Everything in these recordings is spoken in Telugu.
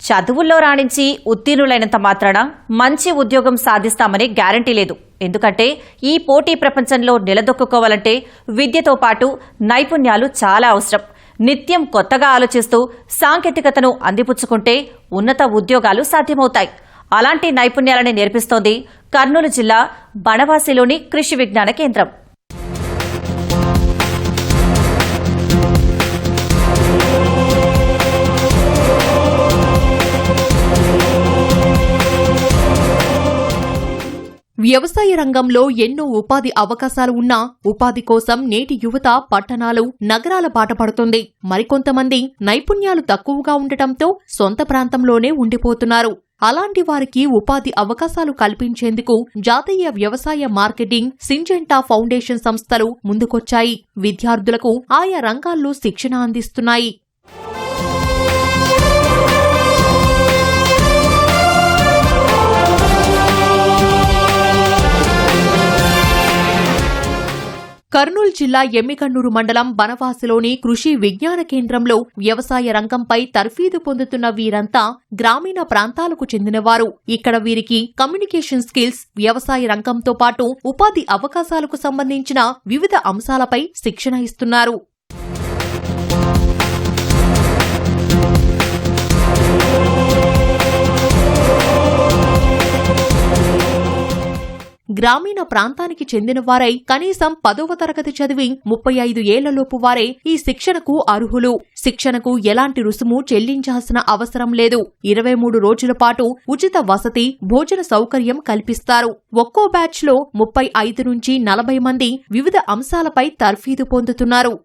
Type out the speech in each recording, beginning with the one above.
చదువుల్లో రాణించి ఉత్తీర్ణులైనంత మాత్రాన మంచి ఉద్యోగం సాధిస్తామనే గ్యారంటీ లేదు. ఎందుకంటే ఈ పోటీ ప్రపంచంలో నిలదొక్కుకోవాలంటే విద్యతో పాటు నైపుణ్యాలు చాలా అవసరం. నిత్యం కొత్తగా ఆలోచిస్తూ సాంకేతికతను అందిపుచ్చుకుంటే ఉన్నత ఉద్యోగాలు సాధ్యమవుతాయి. అలాంటి నైపుణ్యాలని నేర్పిస్తోంది కర్నూలు జిల్లా బనవాసిలోని కృషి విజ్ఞాన కేంద్రం. వ్యవసాయ రంగంలో ఎన్నో ఉపాధి అవకాశాలు ఉన్నా ఉపాధి కోసం నేటి యువత పట్టణాలు, నగరాల బాట పడుతుంది. మరికొంతమంది నైపుణ్యాలు తక్కువగా ఉండటంతో సొంత ప్రాంతంలోనే ఉండిపోతున్నారు. అలాంటి వారికి ఉపాధి అవకాశాలు కల్పించేందుకు జాతీయ వ్యవసాయ మార్కెటింగ్, సింజెంటా ఫౌండేషన్ సంస్థలు ముందుకొచ్చాయి. విద్యార్థులకు ఆయా రంగాల్లో శిక్షణ అందిస్తున్నాయి. కర్నూలు జిల్లా ఎమ్మిగన్నూరు మండలం బనవాసిలోని కృషి విజ్ఞాన కేంద్రంలో వ్యవసాయ రంగంపై తర్ఫీదు పొందుతున్న వీరంతా గ్రామీణ ప్రాంతాలకు చెందినవారు. ఇక్కడ వీరికి కమ్యూనికేషన్ స్కిల్స్, వ్యవసాయ రంగంతో పాటు ఉపాధి అవకాశాలకు సంబంధించిన వివిధ అంశాలపై శిక్షణ ఇస్తున్నారు. గ్రామీణ ప్రాంతానికి చెందినవారై కనీసం 10వ తరగతి చదివి 35 ఏళ్లలోపు వారే ఈ శిక్షణకు అర్హులు. శిక్షణకు ఎలాంటి రుసుము చెల్లించాల్సిన అవసరం లేదు. 23 రోజుల పాటు ఉచిత వసతి, భోజన సౌకర్యం కల్పిస్తారు. ఒక్కో బ్యాచ్ లో 35 నుంచి 40 మంది వివిధ అంశాలపై తర్ఫీదు పొందుతున్నారు.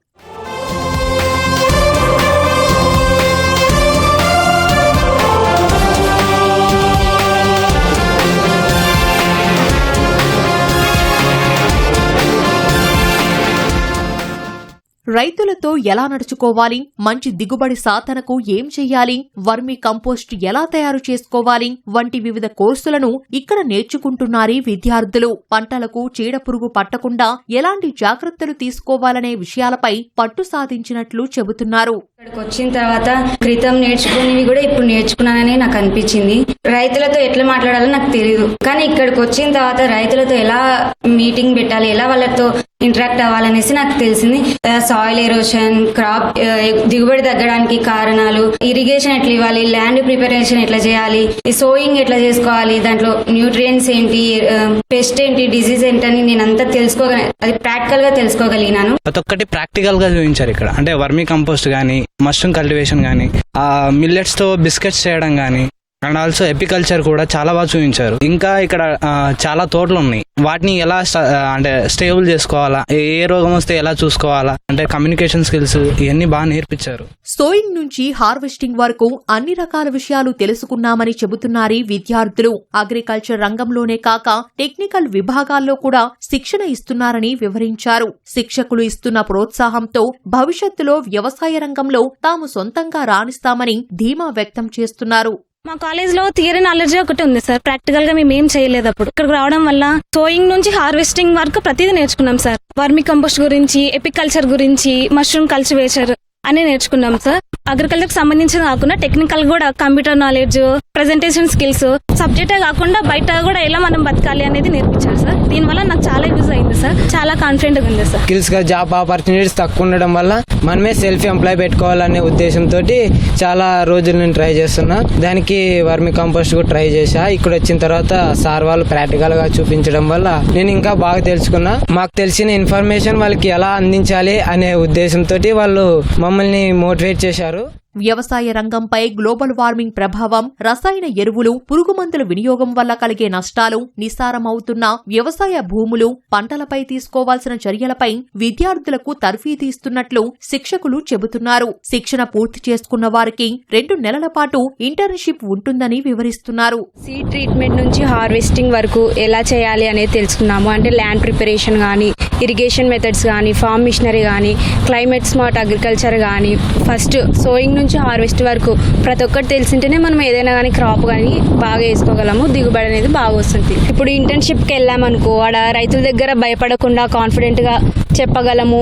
రైతులతో ఎలా నడుచుకోవాలి, మంచి దిగుబడి సాధనకు ఏం చెయ్యాలి, వర్మీ కంపోస్ట్ ఎలా తయారు చేసుకోవాలి వంటి వివిధ కోర్సులను ఇక్కడ నేర్చుకుంటున్నారు విద్యార్థులు. పంటలకు చీడపురుగు పట్టకుండా ఎలాంటి జాగ్రత్తలు తీసుకోవాలనే విషయాలపై పట్టు సాధించినట్లు చెబుతున్నారు. ఇక్కడికి వచ్చిన తర్వాత క్రితం నేర్చుకునేవి కూడా ఇప్పుడు నేర్చుకున్నానని నాకు అనిపించింది. రైతులతో ఎట్లా మాట్లాడాలో నాకు తెలియదు, కానీ ఇక్కడికి వచ్చిన తర్వాత రైతులతో ఎలా మీటింగ్ పెట్టాలి, ఎలా వాళ్ళతో ఇంటరాక్ట్ అవ్వాలనేసి నాకు తెలిసింది. సాయిల్ ఎరోషన్, క్రాప్ దిగుబడి తగ్గడానికి కారణాలు, ఇరిగేషన్ ఎట్లా ఇవ్వాలి, ల్యాండ్ ప్రిపరేషన్ ఎట్లా చేయాలి, ఈ సోయింగ్ ఎట్లా చేసుకోవాలి, దాంట్లో న్యూట్రియంట్స్ ఏంటి, పెస్ట్ ఏంటి, డిసీజ్ ఏంటని నేనంతా అది ప్రాక్టికల్ గా తెలుసుకోగలిగినాను. ప్రతి ఒక్కటి ప్రాక్టికల్ గా చూపించారు ఇక్కడ. అంటే వర్మీ కంపోస్ట్ గానీ, మష్రూమ్ కల్టివేషన్ గానీ, మిల్లెట్స్ తో బిస్కెట్స్ చేయడం గానీ, అండ్ ఆల్సో ఎపికల్చర్ కూడా చాలా బాగా చూపించారు. ఇంకా ఇక్కడ చాలా తోటలు ఉన్నాయి, వాటిని ఎలా అంటే స్టేబుల్ చేసుకోవాలా, ఏ రోగం వస్తే ఎలా చూసుకోవాలా, అంటే కమ్యూనికేషన్ స్కిల్స్ ఇవన్నీ బాగా నేర్పించారు. సోయింగ్ నుంచి హార్వెస్టింగ్ వరకు అన్ని రకాల విషయాలు తెలుసుకున్నామని చెబుతున్నారు విద్యార్థులు. అగ్రికల్చర్ రంగంలోనే కాక టెక్నికల్ విభాగాల్లో కూడా శిక్షణ ఇస్తున్నారని వివరించారు. శిక్షకులు ఇస్తున్న ప్రోత్సాహంతో భవిష్యత్తులో వ్యవసాయ రంగంలో తాము సొంతంగా రాణిస్తామని ధీమా వ్యక్తం చేస్తున్నారు. మా కాలేజ్ లో థియరీ నాలెడ్జ్ ఒకటి ఉంది సార్. ప్రాక్టికల్ గా మేము ఏం చేయలేదు. అప్పుడు ఇక్కడికి రావడం వల్ల సోయింగ్ నుంచి హార్వెస్టింగ్ వరకు ప్రతిదీ నేర్చుకున్నాం సార్. వర్మీ కంపోస్ట్ గురించి, ఎపికల్చర్ గురించి, మష్రూమ్ కల్టివేషన్ అని నేర్చుకున్నాం సార్. అగ్రికల్చర్ సంబంధించిన కాకుండా టెక్నికల్ కూడా కంప్యూటర్ నాలెడ్జ్, ప్రెజెంటేషన్ స్కిల్స్, సబ్జెక్టే కాకుండా బయట కూడా ఎలా మనం బతకాలి అనేది నేర్పించారు సార్. దీనివల్ల నాకు చాలా యూజ్ అయింది సార్. చాలా కాన్ఫిడెంట్ గా ఉంది సార్. స్కిల్స్ గా జాబ్ ఆపర్చునిటీస్ తక్కువ ఉండడం వల్ల మనమే సెల్ఫ్ ఎంప్లాయ్ పెట్టుకోవాలనే ఉద్దేశంతో చాలా రోజులు నేను ట్రై చేస్తున్నా. దానికి వర్మి కంపోస్ట్ కూడా ట్రై చేశా. ఇక్కడ వచ్చిన తర్వాత సార్ వాళ్ళు ప్రాక్టికల్ గా చూపించడం వల్ల నేను ఇంకా బాగా తెలుసుకున్నా. మాకు తెలిసిన ఇన్ఫర్మేషన్ వాళ్ళకి ఎలా అందించాలి అనే ఉద్దేశంతో వాళ్ళు మమ్మల్ని మోటివేట్ చేశారు. వ్యవసాయ రంగంపై గ్లోబల్ వార్మింగ్ ప్రభావం, రసాయన ఎరువులు, పురుగుమందుల వినియోగం వల్ల కలిగే నష్టాలు, నిస్సారమవుతున్న వ్యవసాయ భూములు, పంటలపై తీసుకోవాల్సిన చర్యలపై విద్యార్థులకు తర్ఫీదు ఇస్తున్నట్లు శిక్షకులు చెబుతున్నారు. శిక్షణ పూర్తి చేసుకున్న వారికి 2 నెలల పాటు ఇంటర్న్షిప్ ఉంటుందని వివరిస్తున్నారు. సీడ్ ట్రీట్మెంట్ నుంచి హార్వెస్టింగ్ వరకు ఎలా చేయాలి అనేది తెలుసుకున్నాము. అంటే ల్యాండ్ ప్రిపరేషన్ కానీ, ఇరిగేషన్ మెథడ్స్ కానీ, ఫార్మ్ మిషనరీ కానీ, క్లైమేట్ స్మార్ట్ అగ్రికల్చర్ కానీ, ఫస్ట్ సోయింగ్ నుంచి హార్వెస్ట్ వరకు ప్రతి ఒక్కటి తెలిసింటేనే మనం ఏదైనా కానీ క్రాప్ కానీ బాగా వేసుకోగలము. దిగుబడి అనేది బాగా వస్తుంది. ఇప్పుడు ఇంటర్న్షిప్కి వెళ్ళామనుకో, ఆడ రైతుల దగ్గర భయపడకుండా కాన్ఫిడెంట్గా చెప్పగలము,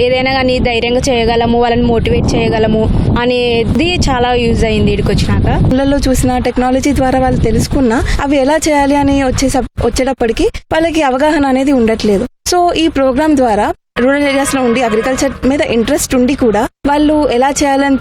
ఏదైనా కానీ ధైర్యంగా చేయగలము, వాళ్ళని మోటివేట్ చేయగలము అనేది చాలా యూజ్ అయింది ఇక్కడికి వచ్చినాక. పిల్లల్లో చూసిన టెక్నాలజీ ద్వారా వాళ్ళు తెలుసుకున్నా అవి ఎలా చేయాలి అని వచ్చేటప్పటికి వాళ్ళకి అవగాహన అనేది ఉండట్లేదు. సో ఈ ప్రోగ్రామ్ ద్వారా రూరల్ ఏరియాస్ లో ఉండి అగ్రికల్చర్ మీద ఇంట్రెస్ట్ ఉండి కూడా వాళ్ళు ఎలా చేయాలని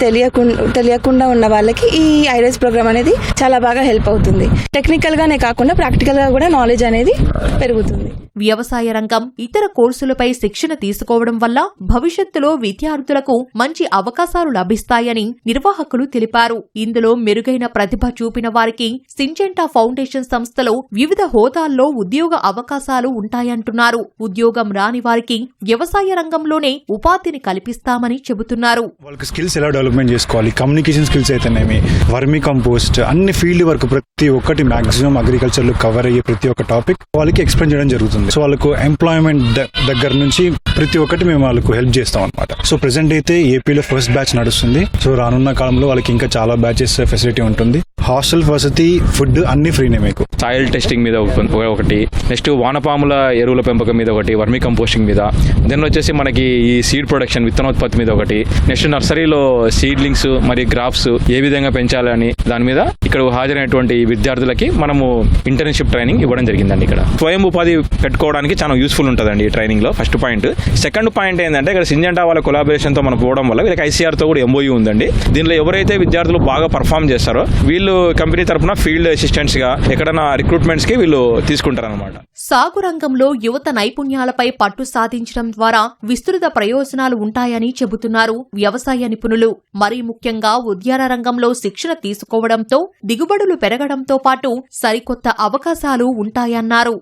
తెలియకుండా ఉన్న వాళ్ళకి ఈ ఐడెస్ ప్రోగ్రామ్ అనేది చాలా బాగా హెల్ప్ అవుతుంది. టెక్నికల్ గానే కాకుండా ప్రాక్టికల్ గా కూడా నాలెడ్జ్ అనేది పెరుగుతుంది. వ్యవసాయ రంగం, ఇతర కోర్సులపై శిక్షణ తీసుకోవడం వల్ల భవిష్యత్తులో విద్యార్థులకు మంచి అవకాశాలు లభిస్తాయని నిర్వాహకులు తెలిపారు. ఇందులో మెరుగైన ప్రతిభ చూపిన వారికి సింజెంటా ఫౌండేషన్ సంస్థలో వివిధ హోదాల్లో ఉద్యోగ అవకాశాలు ఉంటాయంటున్నారు. ఉద్యోగం రాని వారికి వ్యవసాయ రంగంలోనే ఉపాధిని కల్పిస్తామని చెబుతున్నారు. వాళ్ళకి స్కిల్స్ ఎలా డెవలప్మెంట్ చేసుకోవాలి, కమ్యూనికేషన్ స్కిల్స్ అయితేనేమి, వర్మీ కంపోస్ట్, అన్ని ఫీల్డ్ వర్క్ ప్రతి ఒక్కటి మాక్సిమం అగ్రికల్చర్ లో కవర్ అయ్యే ప్రతి ఒక్క టాపిక్ వాళ్ళకి ఎక్స్ప్లెయిన్ చేయడం జరుగుతుంది. సో వాళ్ళకు ఎంప్లాయ్మెంట్ దగ్గర నుంచి ప్రతి ఒక్కటి మేము వాళ్ళకు హెల్ప్ చేస్తాం అనమాట. సో ప్రెసెంట్ అయితే ఏపీలో ఫస్ట్ బ్యాచ్ నడుస్తుంది. సో రానున్న కాలంలో వాళ్ళకి ఇంకా చాలా బ్యాచెస్ ఫెసిలిటీ ఉంటుంది. హాస్టల్ వసతి, ఫుడ్ అన్ని ఫ్రీనే మీకు. సాయిల్ టెస్టింగ్ మీద ఒకటి, నెక్స్ట్ వానపాముల ఎరువుల పెంపకం మీద ఒకటి, వర్మీ కంపోస్టింగ్ మీద, దెన్ వచ్చేసి మనకి ఈ సీడ్ ప్రొడక్షన్ విత్తనోత్పత్తి మీద ఒకటి, నెక్స్ట్ నర్సరీలో సీడ్లింగ్స్ మరియు గ్రాఫ్స్ ఏ విధంగా పెంచాలని దాని మీద ఇక్కడ హాజరైనటువంటి విద్యార్థులకి మనము ఇంటర్న్షిప్ ట్రైనింగ్ ఇవ్వడం జరిగిందండి. ఇక్కడ స్వయం ఉపాధి పెట్టుకోవడానికి చాలా యూస్ఫుల్ ఉంటుందండి ఈ ట్రైనింగ్ లో. First point. సెకండ్ పాయింట్ ఏంటంటే ఇక్కడ సింజెంటా వాళ్ళ కొలాబరేషన్ తో మనం పోవడం వల్ల వీళ్ళకి ఐసీఆర్ తో కూడా ఎంఓయూ ఉందండి. దీనిలో ఎవరైతే విద్యార్థులు బాగా పర్ఫామ్ చేస్తారో వీళ్ళు కంపెనీ తరఫున ఫీల్డ్ అసిస్టెంట్స్ గా ఎక్కడైనా రిక్రూట్మెంట్స్ కి వీళ్ళు తీసుకుంటారన్నమాట. సాగు రంగంలో యువత నైపుణ్యాలపై పట్టు సాధించడం ద్వారా విస్తృత ప్రయోజనాలు ఉంటాయని చెబుతున్నారు వ్యవసాయ నిపుణులు. మరీ ముఖ్యంగా ఉద్యాన రంగంలో శిక్షణ తీసుకోవడంతో దిగుబడులు పెరగడంతో పాటు సరికొత్త అవకాశాలు ఉంటాయన్నారు.